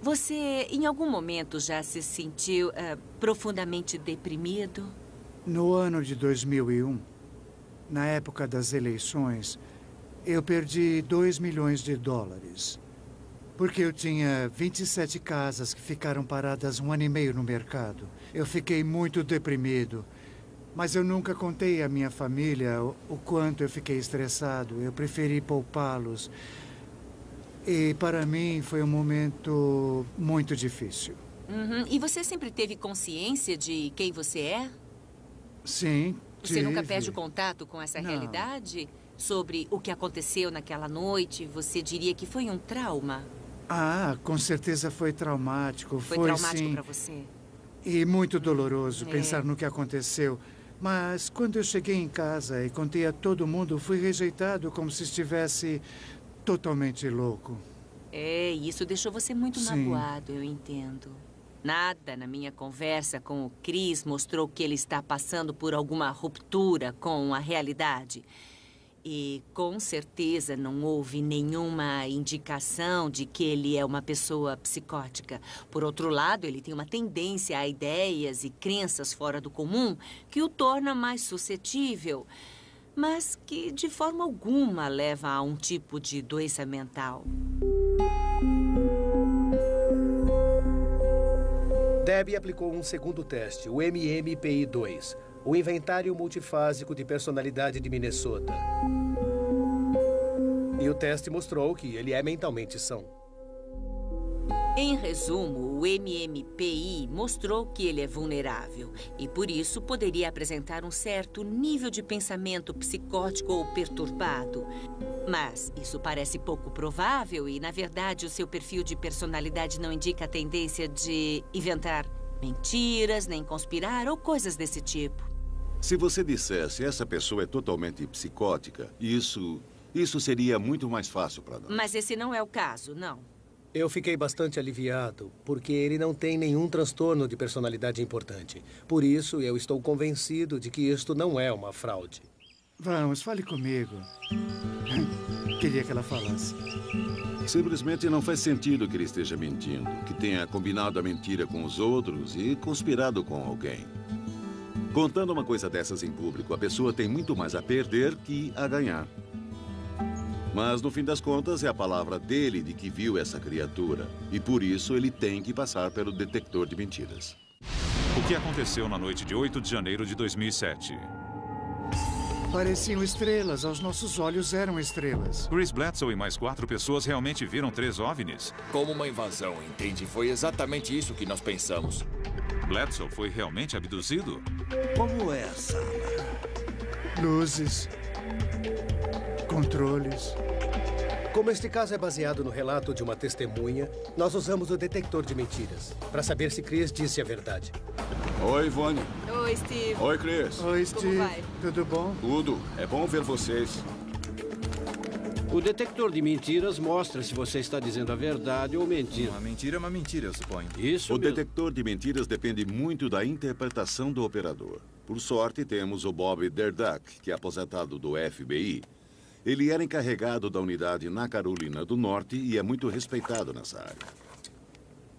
Speaker 13: Você, em algum momento, já se sentiu profundamente deprimido?
Speaker 4: No ano de 2001, na época das eleições, eu perdi $2 milhões. Porque eu tinha 27 casas que ficaram paradas 1 ano e meio no mercado. Eu fiquei muito deprimido. Mas eu nunca contei à minha família o quanto eu fiquei estressado. Eu preferi poupá-los. E para mim foi um momento muito difícil.
Speaker 13: E você sempre teve consciência de quem você é?
Speaker 4: Sim,
Speaker 13: Você nunca perde o contato com essa realidade? Sobre o que aconteceu naquela noite? Você diria que foi um trauma?
Speaker 4: Ah, com certeza foi traumático.
Speaker 13: Foi traumático para você?
Speaker 4: E muito doloroso pensar no que aconteceu. Mas quando eu cheguei em casa e contei a todo mundo, fui rejeitado como se estivesse totalmente louco.
Speaker 13: Isso deixou você muito magoado, eu entendo. Nada na minha conversa com o Chris mostrou que ele está passando por alguma ruptura com a realidade. E, com certeza, não houve nenhuma indicação de que ele é uma pessoa psicótica. Por outro lado, ele tem uma tendência a ideias e crenças fora do comum que o torna mais suscetível, mas que, de forma alguma, leva a um tipo de doença mental.
Speaker 6: Debbie aplicou um segundo teste, o MMPI-2, o Inventário Multifásico de Personalidade de Minnesota. E o teste mostrou que ele é mentalmente são.
Speaker 13: Em resumo, o MMPI mostrou que ele é vulnerável e, por isso, poderia apresentar um certo nível de pensamento psicótico ou perturbado. Mas isso parece pouco provável e, na verdade, o seu perfil de personalidade não indica a tendência de inventar mentiras, nem conspirar ou coisas desse tipo.
Speaker 3: Se você dissesse essa pessoa é totalmente psicótica, isso seria muito mais fácil para nós.
Speaker 13: Mas esse não é o caso, não.
Speaker 6: Eu fiquei bastante aliviado, porque ele não tem nenhum transtorno de personalidade importante. Por isso, eu estou convencido de que isto não é uma fraude.
Speaker 4: Vamos, fale comigo. Queria que ela falasse.
Speaker 3: Simplesmente não faz sentido que ele esteja mentindo, que tenha combinado a mentira com os outros e conspirado com alguém. Contando uma coisa dessas em público, a pessoa tem muito mais a perder que a ganhar. Mas, no fim das contas, é a palavra dele de que viu essa criatura. E, por isso, ele tem que passar pelo detector de mentiras.
Speaker 1: O que aconteceu na noite de 8 de janeiro de 2007?
Speaker 4: Pareciam estrelas. Aos nossos olhos eram estrelas.
Speaker 1: Chris Bledsoe e mais 4 pessoas realmente viram 3 OVNIs.
Speaker 8: Como uma invasão, entende? Foi exatamente isso que nós pensamos.
Speaker 1: Bledsoe foi realmente abduzido?
Speaker 11: Como é a sala?
Speaker 4: Luzes. Controles.
Speaker 6: Como este caso é baseado no relato de uma testemunha, nós usamos o detector de mentiras para saber se Chris disse a verdade.
Speaker 7: Oi, Ivone.
Speaker 12: Oi, Steve.
Speaker 7: Oi, Chris.
Speaker 4: Oi, Steve.
Speaker 12: Como vai?
Speaker 4: Tudo bom?
Speaker 7: Tudo. É bom ver vocês.
Speaker 14: O detector de mentiras mostra se você está dizendo a verdade ou mentindo.
Speaker 15: Uma mentira é uma mentira, eu suponho.
Speaker 14: Isso
Speaker 3: O
Speaker 14: mesmo.
Speaker 3: detector de mentiras depende muito da interpretação do operador. Por sorte, temos o Bob Derduck, que é aposentado do FBI. Ele era encarregado da unidade na Carolina do Norte e é muito respeitado nessa área.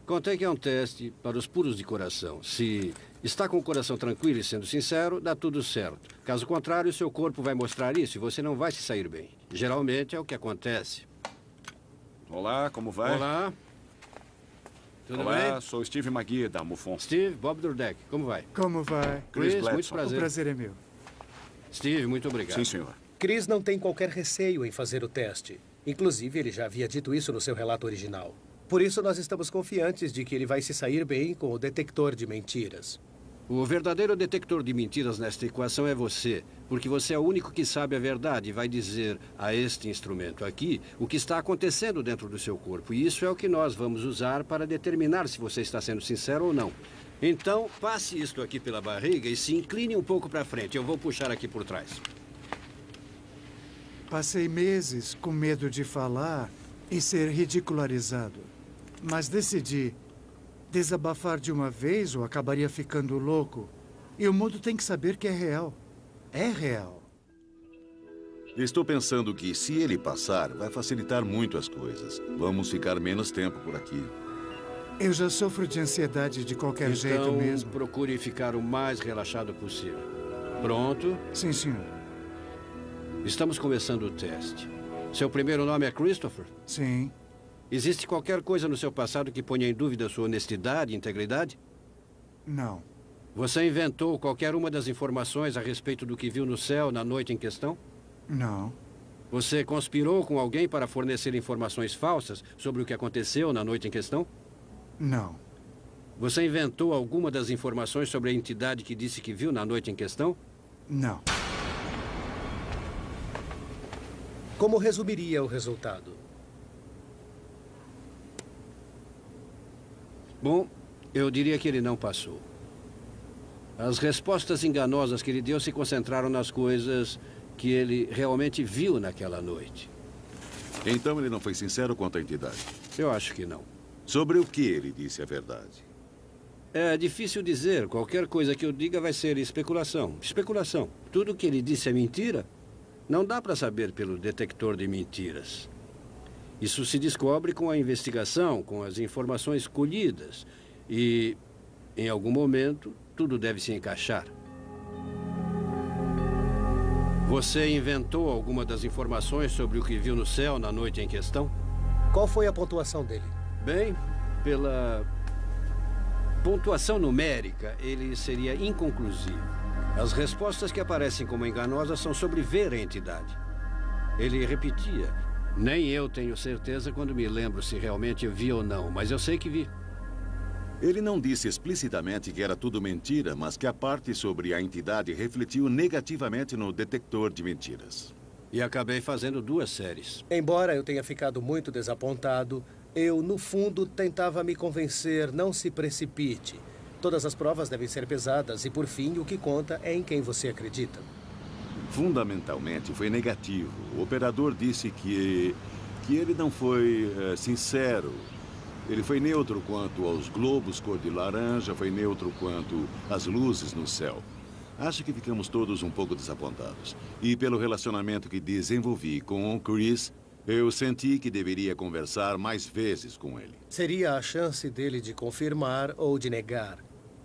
Speaker 14: Contei que é um teste para os puros de coração. Se está com o coração tranquilo e sendo sincero, dá tudo certo. Caso contrário, seu corpo vai mostrar isso e você não vai se sair bem. Geralmente é o que acontece.
Speaker 7: Olá, como vai?
Speaker 14: Olá. Tudo
Speaker 7: Olá,
Speaker 14: bem?
Speaker 7: sou Steve McGee, da MUFON.
Speaker 14: Steve, Bob Durdeck, como vai?
Speaker 4: Como vai?
Speaker 14: Chris,
Speaker 7: Bledsoe.
Speaker 14: muito prazer.
Speaker 4: O prazer é meu.
Speaker 14: Steve, muito obrigado.
Speaker 7: Sim, senhor.
Speaker 6: Chris não tem qualquer receio em fazer o teste. Inclusive, ele já havia dito isso no seu relato original. Por isso, nós estamos confiantes de que ele vai se sair bem com o detector de mentiras.
Speaker 14: O verdadeiro detector de mentiras nesta equação é você, porque você é o único que sabe a verdade e vai dizer a este instrumento aqui o que está acontecendo dentro do seu corpo. E isso é o que nós vamos usar para determinar se você está sendo sincero ou não. Então, passe isto aqui pela barriga e se incline um pouco para frente. Eu vou puxar aqui por trás.
Speaker 4: Passei meses com medo de falar e ser ridicularizado. Mas decidi desabafar de uma vez ou acabaria ficando louco. E o mundo tem que saber que é real. É real.
Speaker 3: Estou pensando que, se ele passar, vai facilitar muito as coisas. Vamos ficar menos tempo por aqui.
Speaker 4: Eu já sofro de ansiedade de qualquer jeito mesmo.
Speaker 14: Então, procure ficar o mais relaxado possível. Pronto?
Speaker 4: Sim, senhor.
Speaker 14: Estamos começando o teste. Seu primeiro nome é Christopher?
Speaker 4: Sim.
Speaker 14: Existe qualquer coisa no seu passado que ponha em dúvida sua honestidade e integridade?
Speaker 4: Não.
Speaker 14: Você inventou qualquer uma das informações a respeito do que viu no céu na noite em questão?
Speaker 4: Não.
Speaker 14: Você conspirou com alguém para fornecer informações falsas sobre o que aconteceu na noite em questão?
Speaker 4: Não.
Speaker 14: Você inventou alguma das informações sobre a entidade que disse que viu na noite em questão?
Speaker 4: Não.
Speaker 6: Como resumiria o resultado?
Speaker 14: Bom, eu diria que ele não passou. As respostas enganosas que ele deu se concentraram nas coisas que ele realmente viu naquela noite.
Speaker 3: Então ele não foi sincero quanto à entidade?
Speaker 14: Eu acho que não.
Speaker 3: Sobre o que ele disse a verdade?
Speaker 14: É difícil dizer. Qualquer coisa que eu diga vai ser especulação. Especulação. Tudo que ele disse é mentira? Não dá para saber pelo detector de mentiras. Isso se descobre com a investigação, com as informações colhidas. E, em algum momento, tudo deve se encaixar. Você inventou alguma das informações sobre o que viu no céu na noite em questão?
Speaker 6: Qual foi a pontuação dele?
Speaker 14: Bem, pela pontuação numérica, ele seria inconclusivo. As respostas que aparecem como enganosas são sobre ver a entidade. Ele repetia: nem eu tenho certeza quando me lembro se realmente eu vi ou não, mas eu sei que vi.
Speaker 3: Ele não disse explicitamente que era tudo mentira, mas que a parte sobre a entidade refletiu negativamente no detector de mentiras.
Speaker 14: E acabei fazendo 2 séries.
Speaker 6: Embora eu tenha ficado muito desapontado, eu, no fundo, tentava me convencer, não se precipite. Todas as provas devem ser pesadas e, por fim, o que conta é em quem você acredita.
Speaker 3: Fundamentalmente, foi negativo. O operador disse que ele não foi sincero. Ele foi neutro quanto aos globos cor de laranja, foi neutro quanto às luzes no céu. Acho que ficamos todos um pouco desapontados. E pelo relacionamento que desenvolvi com o Chris, eu senti que deveria conversar mais vezes com ele.
Speaker 6: Seria a chance dele de confirmar ou de negar.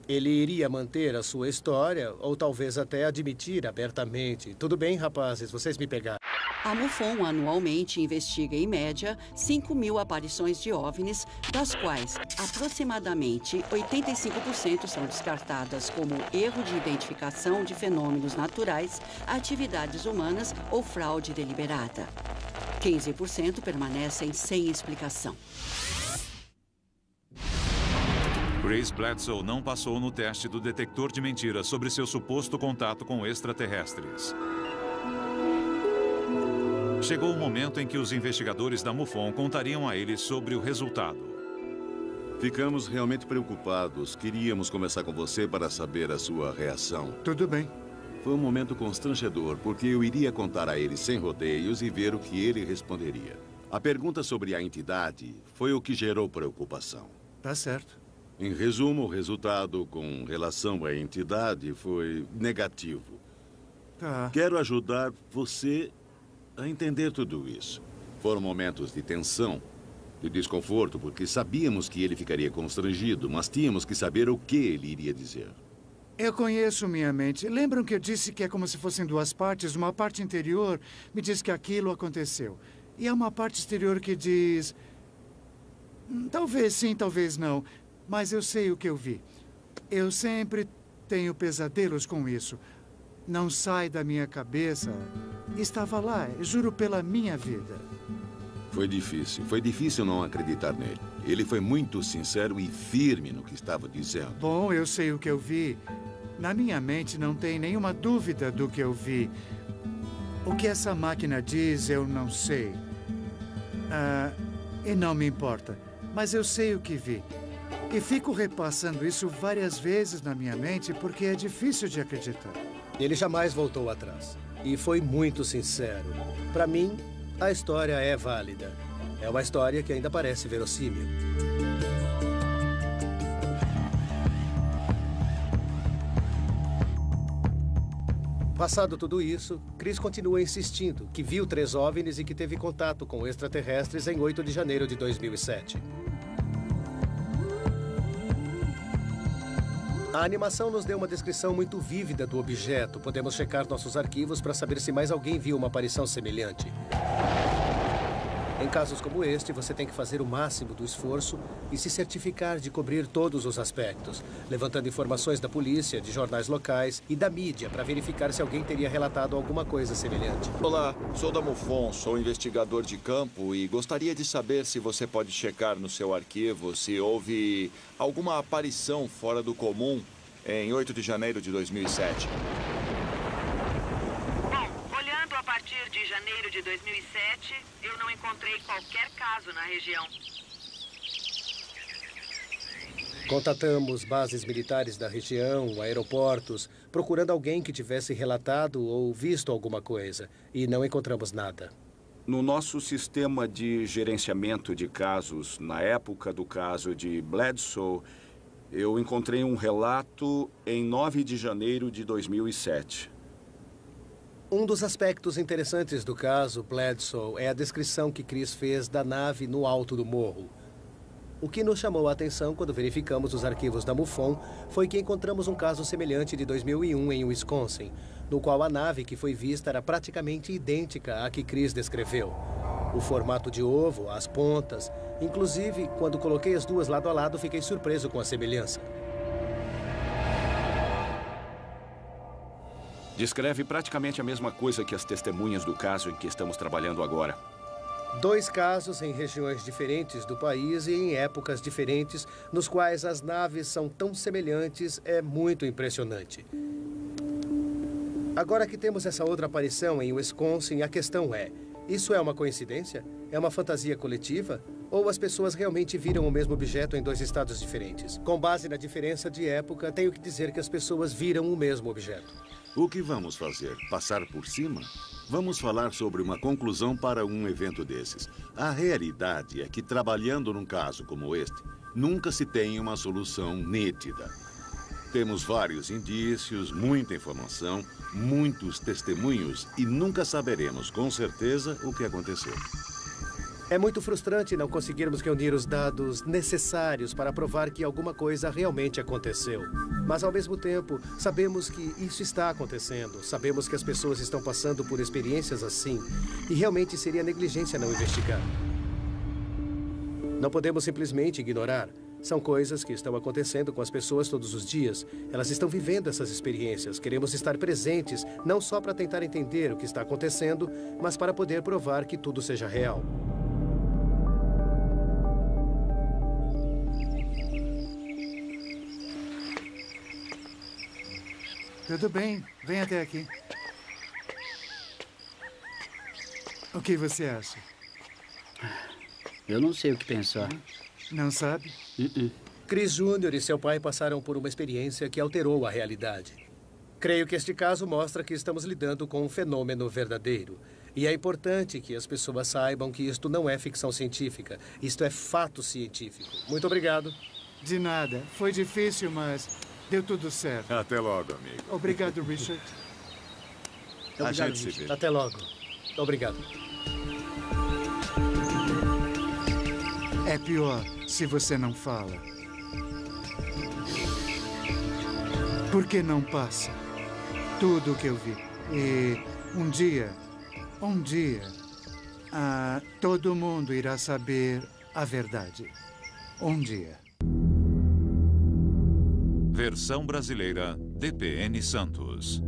Speaker 6: Ele iria manter a sua história ou talvez até admitir abertamente. Tudo bem, rapazes, vocês me pegaram.
Speaker 2: A MUFON anualmente investiga, em média, 5.000 aparições de OVNIs, das quais aproximadamente 85% são descartadas como erro de identificação de fenômenos naturais, atividades humanas ou fraude deliberada. 15% permanecem sem explicação.
Speaker 1: Chris Bledsoe não passou no teste do detector de mentiras sobre seu suposto contato com extraterrestres. Chegou o momento em que os investigadores da MUFON contariam a ele sobre o resultado.
Speaker 3: Ficamos realmente preocupados. Queríamos conversar com você para saber a sua reação.
Speaker 4: Tudo bem.
Speaker 3: Foi um momento constrangedor, porque eu iria contar a ele sem rodeios e ver o que ele responderia. A pergunta sobre a entidade foi o que gerou preocupação.
Speaker 4: Tá certo.
Speaker 3: Em resumo, o resultado com relação à entidade foi negativo.
Speaker 4: Tá.
Speaker 3: Quero ajudar você a entender tudo isso. Foram momentos de tensão, de desconforto, porque sabíamos que ele ficaria constrangido, mas tínhamos que saber o que ele iria dizer.
Speaker 4: Eu conheço minha mente. Lembram que eu disse que é como se fossem 2 partes? Uma parte interior me diz que aquilo aconteceu. E há uma parte exterior que diz... talvez sim, talvez não. Mas eu sei o que eu vi. Eu sempre tenho pesadelos com isso. Não sai da minha cabeça. Estava lá, juro pela minha vida.
Speaker 3: Foi difícil não acreditar nele. Ele foi muito sincero e firme no que estava dizendo.
Speaker 4: Bom, eu sei o que eu vi. Na minha mente não tem nenhuma dúvida do que eu vi. O que essa máquina diz, eu não sei. E não me importa. Mas eu sei o que vi. E fico repassando isso várias vezes na minha mente porque é difícil de acreditar.
Speaker 6: Ele jamais voltou atrás. E foi muito sincero. Para mim, a história é válida. É uma história que ainda parece verossímil. Passado tudo isso, Chris continua insistindo que viu 3 OVNIs e que teve contato com extraterrestres em 8 de janeiro de 2007. A animação nos deu uma descrição muito vívida do objeto. Podemos checar nossos arquivos para saber se mais alguém viu uma aparição semelhante. Em casos como este, você tem que fazer o máximo do esforço e se certificar de cobrir todos os aspectos, levantando informações da polícia, de jornais locais e da mídia para verificar se alguém teria relatado alguma coisa semelhante.
Speaker 8: Olá, sou da MUFON, sou investigador de campo e gostaria de saber se você pode checar no seu arquivo se houve alguma aparição fora do comum em 8 de janeiro de 2007.
Speaker 15: A partir de janeiro de 2007, eu não encontrei qualquer caso na região.
Speaker 6: Contatamos bases militares da região, aeroportos, procurando alguém que tivesse relatado ou visto alguma coisa, e não encontramos nada.
Speaker 7: No nosso sistema de gerenciamento de casos, na época do caso de Bledsoe, eu encontrei um relato em 9 de janeiro de 2007.
Speaker 6: Um dos aspectos interessantes do caso Bledsoe é a descrição que Chris fez da nave no alto do morro. O que nos chamou a atenção quando verificamos os arquivos da MUFON foi que encontramos um caso semelhante de 2001 em Wisconsin, no qual a nave que foi vista era praticamente idêntica à que Chris descreveu. O formato de ovo, as pontas, inclusive, quando coloquei as duas lado a lado, fiquei surpreso com a semelhança.
Speaker 7: Descreve praticamente a mesma coisa que as testemunhas do caso em que estamos trabalhando agora.
Speaker 6: 2 casos em regiões diferentes do país e em épocas diferentes, nos quais as naves são tão semelhantes, é muito impressionante. Agora que temos essa outra aparição em Wisconsin, a questão é: isso é uma coincidência? É uma fantasia coletiva? Ou as pessoas realmente viram o mesmo objeto em 2 estados diferentes? Com base na diferença de época, tenho que dizer que as pessoas viram o mesmo objeto.
Speaker 3: O que vamos fazer? Passar por cima? Vamos falar sobre uma conclusão para um evento desses. A realidade é que, trabalhando num caso como este, nunca se tem uma solução nítida. Temos vários indícios, muita informação, muitos testemunhos e nunca saberemos com certeza o que aconteceu.
Speaker 6: É muito frustrante não conseguirmos reunir os dados necessários para provar que alguma coisa realmente aconteceu. Mas, ao mesmo tempo, sabemos que isso está acontecendo. Sabemos que as pessoas estão passando por experiências assim. E realmente seria negligência não investigar. Não podemos simplesmente ignorar. São coisas que estão acontecendo com as pessoas todos os dias. Elas estão vivendo essas experiências. Queremos estar presentes, não só para tentar entender o que está acontecendo, mas para poder provar que tudo seja real.
Speaker 4: Tudo bem, vem até aqui. O que você acha?
Speaker 9: Eu não sei o que pensar.
Speaker 4: Não sabe?
Speaker 6: Chris Jr. e seu pai passaram por uma experiência que alterou a realidade. Creio que este caso mostra que estamos lidando com um fenômeno verdadeiro. E é importante que as pessoas saibam que isto não é ficção científica. Isto é fato científico. Muito obrigado.
Speaker 4: De nada. Foi difícil, mas deu tudo certo.
Speaker 3: Até logo, amigo.
Speaker 4: Obrigado, Richard.
Speaker 3: A gente se vê.
Speaker 6: Até logo. Obrigado.
Speaker 4: É pior se você não fala. Porque não passa tudo o que eu vi. E um dia, todo mundo irá saber a verdade. Um dia.
Speaker 1: Versão brasileira, DPN Santos.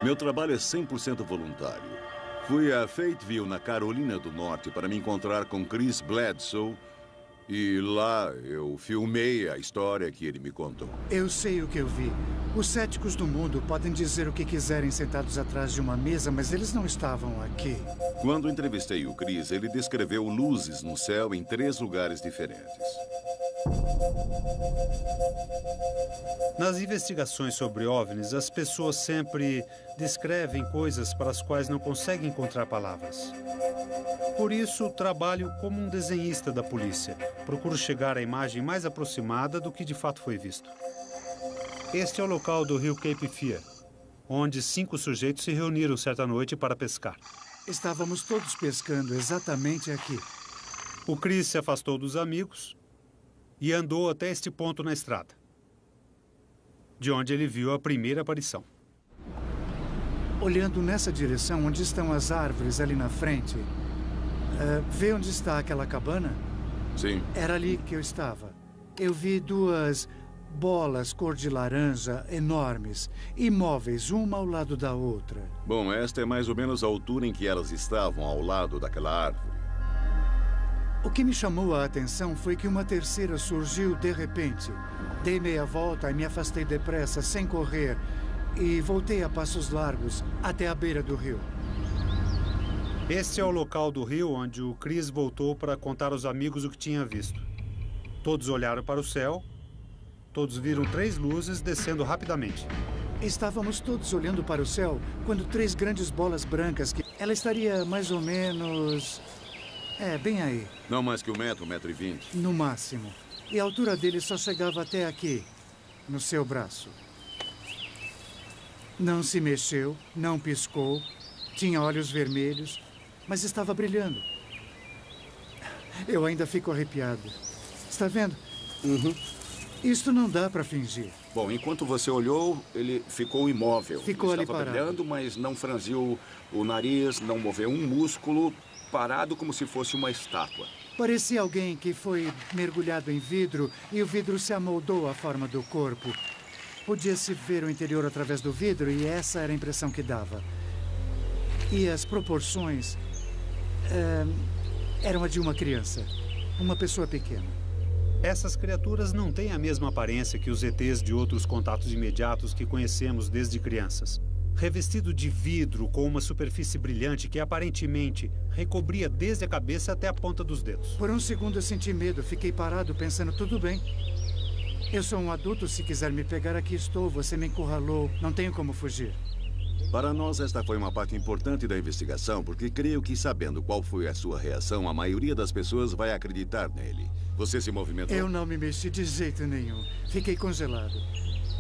Speaker 3: Meu trabalho é 100% voluntário. Fui a Fayetteville, na Carolina do Norte, para me encontrar com Chris Bledsoe. E lá eu filmei a história que ele me contou.
Speaker 4: Eu sei o que eu vi. Os céticos do mundo podem dizer o que quiserem sentados atrás de uma mesa, mas eles não estavam aqui.
Speaker 3: Quando entrevistei o Chris, ele descreveu luzes no céu em 3 lugares diferentes.
Speaker 5: Nas investigações sobre OVNIs, as pessoas sempre descrevem coisas para as quais não conseguem encontrar palavras. Por isso, trabalho como um desenhista da polícia. Procuro chegar à imagem mais aproximada do que de fato foi visto. Este é o local do rio Cape Fear, onde 5 sujeitos se reuniram certa noite para pescar.
Speaker 4: Estávamos todos pescando exatamente aqui.
Speaker 5: O Chris se afastou dos amigos e andou até este ponto na estrada, de onde ele viu a primeira aparição.
Speaker 4: Olhando nessa direção, onde estão as árvores ali na frente, vê onde está aquela cabana?
Speaker 3: Sim.
Speaker 4: Era ali que eu estava. Eu vi 2 bolas cor de laranja enormes, imóveis, uma ao lado da outra.
Speaker 3: Bom, esta é mais ou menos a altura em que elas estavam ao lado daquela árvore.
Speaker 4: O que me chamou a atenção foi que uma terceira surgiu de repente. Dei meia volta e me afastei depressa, sem correr, e voltei a passos largos até a beira do rio.
Speaker 5: Este é o local do rio onde o Chris voltou para contar aos amigos o que tinha visto. Todos olharam para o céu. Todos viram 3 luzes descendo rapidamente.
Speaker 4: Estávamos todos olhando para o céu quando 3 grandes bolas brancas que... Ela estaria mais ou menos... bem aí.
Speaker 3: Não mais que 1 metro, 1,20 m.
Speaker 4: No máximo. E a altura dele só chegava até aqui, no seu braço. Não se mexeu, não piscou, tinha olhos vermelhos, mas estava brilhando. Eu ainda fico arrepiado. Está vendo?
Speaker 7: Uhum.
Speaker 4: Isto não dá para fingir.
Speaker 7: Bom, enquanto você olhou, ele ficou imóvel.
Speaker 4: Ficou ali parado.
Speaker 7: Estava brilhando, mas não franziu o nariz, não moveu um músculo, parado como se fosse uma estátua.
Speaker 4: Parecia alguém que foi mergulhado em vidro e o vidro se amoldou à forma do corpo. Podia-se ver o interior através do vidro e essa era a impressão que dava. E as proporções eram a de uma criança, uma pessoa pequena.
Speaker 5: Essas criaturas não têm a mesma aparência que os ETs de outros contatos imediatos que conhecemos desde crianças. Revestido de vidro com uma superfície brilhante que aparentemente recobria desde a cabeça até a ponta dos dedos.
Speaker 4: Por um segundo eu senti medo, fiquei parado pensando, tudo bem. Eu sou um adulto, se quiser me pegar aqui estou, você me encurralou, não tenho como fugir.
Speaker 3: Para nós, esta foi uma parte importante da investigação, porque creio que, sabendo qual foi a sua reação, a maioria das pessoas vai acreditar nele. Você se movimentou?
Speaker 4: Eu não me mexi de jeito nenhum. Fiquei congelado.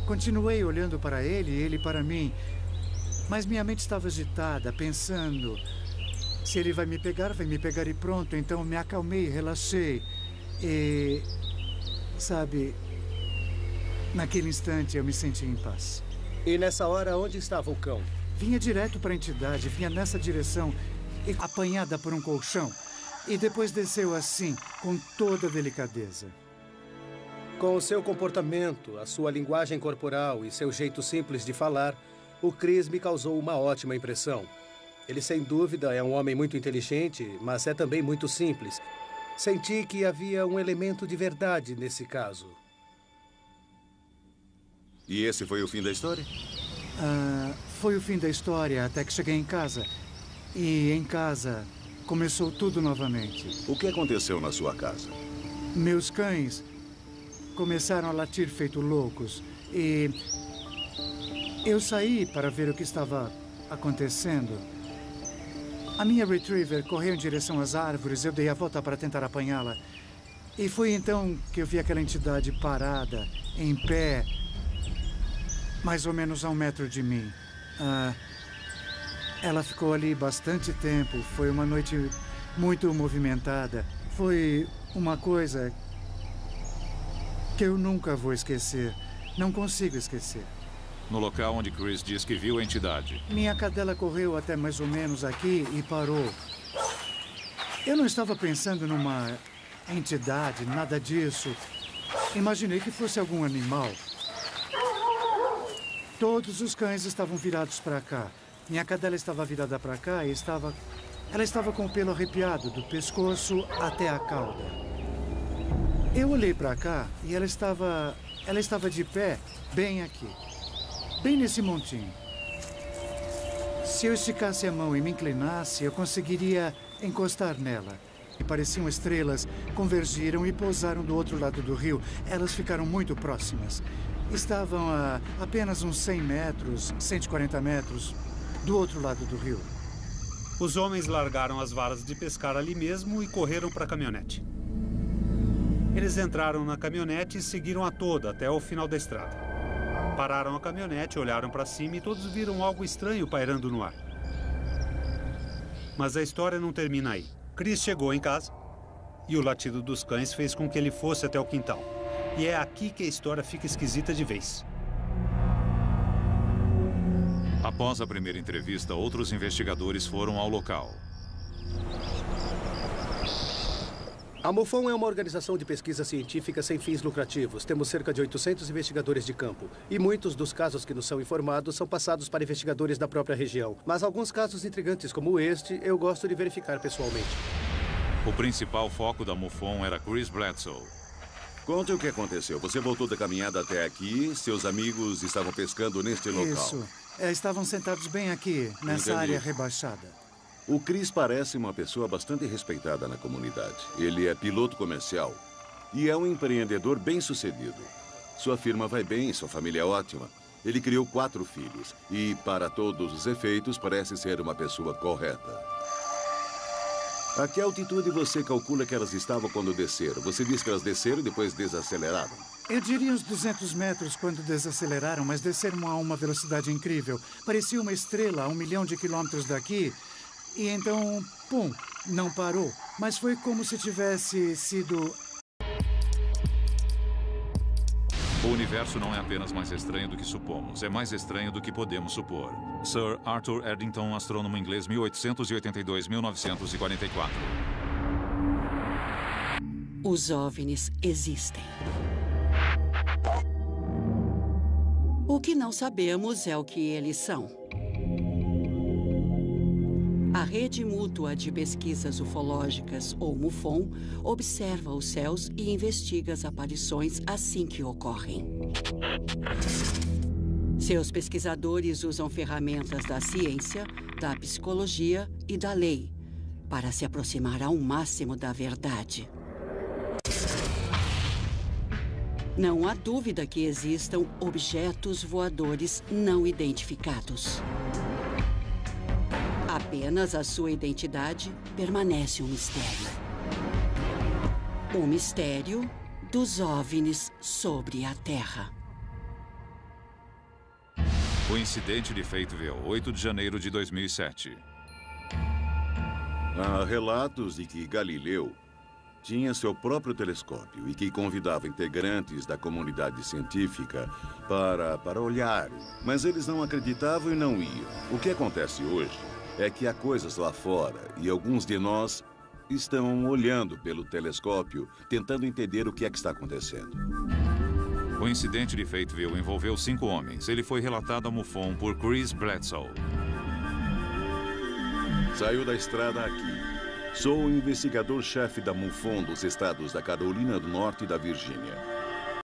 Speaker 4: Continuei olhando para ele e ele para mim. Mas minha mente estava agitada, pensando... Se ele vai me pegar e pronto. Então me acalmei, relaxei. E... sabe... Naquele instante eu me senti em paz.
Speaker 6: E nessa hora, onde estava o cão?
Speaker 4: Vinha direto para a entidade, vinha nessa direção, e apanhada por um colchão. E depois desceu assim, com toda delicadeza.
Speaker 6: Com o seu comportamento, a sua linguagem corporal e seu jeito simples de falar, o Chris me causou uma ótima impressão. Ele, sem dúvida, é um homem muito inteligente, mas é também muito simples. Senti que havia um elemento de verdade nesse caso.
Speaker 3: E esse foi o fim da história?
Speaker 4: Foi o fim da história até que cheguei em casa. E em casa começou tudo novamente.
Speaker 3: O que aconteceu na sua casa?
Speaker 4: Meus cães começaram a latir feito loucos. E eu saí para ver o que estava acontecendo. A minha Retriever correu em direção às árvores. Eu dei a volta para tentar apanhá-la. E foi então que eu vi aquela entidade parada, em pé, mais ou menos a 1 metro de mim. Ela ficou ali bastante tempo. Foi uma noite muito movimentada. Foi uma coisa que eu nunca vou esquecer. Não consigo esquecer.
Speaker 1: No local onde Chris diz que viu a entidade.
Speaker 4: Minha cadela correu até mais ou menos aqui e parou. Eu não estava pensando numa entidade, nada disso. Imaginei que fosse algum animal. Todos os cães estavam virados para cá. Minha cadela estava virada para cá e ela estava com o pelo arrepiado, do pescoço até a cauda. Eu olhei para cá e ela estava de pé, bem aqui. Bem nesse montinho. Se eu esticasse a mão e me inclinasse, eu conseguiria encostar nela. E pareciam estrelas, convergiram e pousaram do outro lado do rio. Elas ficaram muito próximas. Estavam a apenas uns 100 metros, 140 metros, do outro lado do rio.
Speaker 5: Os homens largaram as varas de pescar ali mesmo e correram para a caminhonete. Eles entraram na caminhonete e seguiram a toda até o final da estrada. Pararam a caminhonete, olharam para cima e todos viram algo estranho pairando no ar. Mas a história não termina aí. Chris chegou em casa e o latido dos cães fez com que ele fosse até o quintal. E é aqui que a história fica esquisita de vez.
Speaker 1: Após a primeira entrevista, outros investigadores foram ao local.
Speaker 6: A MUFON é uma organização de pesquisa científica sem fins lucrativos. Temos cerca de 800 investigadores de campo. E muitos dos casos que nos são informados são passados para investigadores da própria região. Mas alguns casos intrigantes como este, eu gosto de verificar pessoalmente.
Speaker 1: O principal foco da MUFON era Chris Bledsoe.
Speaker 3: Conte o que aconteceu. Você voltou da caminhada até aqui, seus amigos estavam pescando neste local.
Speaker 4: Isso. Estavam sentados bem aqui, nessa área rebaixada.
Speaker 3: O Chris parece uma pessoa bastante respeitada na comunidade. Ele é piloto comercial e é um empreendedor bem-sucedido. Sua firma vai bem, sua família é ótima. Ele criou 4 filhos e, para todos os efeitos, parece ser uma pessoa correta. A que altitude você calcula que elas estavam quando desceram? Você disse que elas desceram e depois desaceleraram?
Speaker 4: Eu diria uns 200 metros quando desaceleraram, mas desceram a uma velocidade incrível. Parecia uma estrela a 1 milhão de quilômetros daqui. E então, pum, não parou. Mas foi como se tivesse sido...
Speaker 1: O universo não é apenas mais estranho do que supomos, é mais estranho do que podemos supor. Sir Arthur Eddington, astrônomo inglês, 1882-1944.
Speaker 2: Os OVNIs existem. O que não sabemos é o que eles são. A Rede Mútua de Pesquisas Ufológicas, ou MUFON, observa os céus e investiga as aparições assim que ocorrem. Seus pesquisadores usam ferramentas da ciência, da psicologia e da lei para se aproximar ao máximo da verdade. Não há dúvida que existam objetos voadores não identificados. Apenas a sua identidade permanece um mistério. O mistério dos OVNIs sobre a Terra.
Speaker 1: O incidente de Fayetteville, 8 de janeiro de 2007.
Speaker 3: Há relatos de que Galileu tinha seu próprio telescópio e que convidava integrantes da comunidade científica para olhar, mas eles não acreditavam e não iam. O que acontece hoje é que há coisas lá fora e alguns de nós estão olhando pelo telescópio, tentando entender o que é que está acontecendo.
Speaker 1: O incidente de Fayetteville envolveu 5 homens. Ele foi relatado à MUFON por Chris Bledsoe.
Speaker 3: Saiu da estrada aqui. Sou o investigador-chefe da MUFON dos estados da Carolina do Norte e da Virgínia.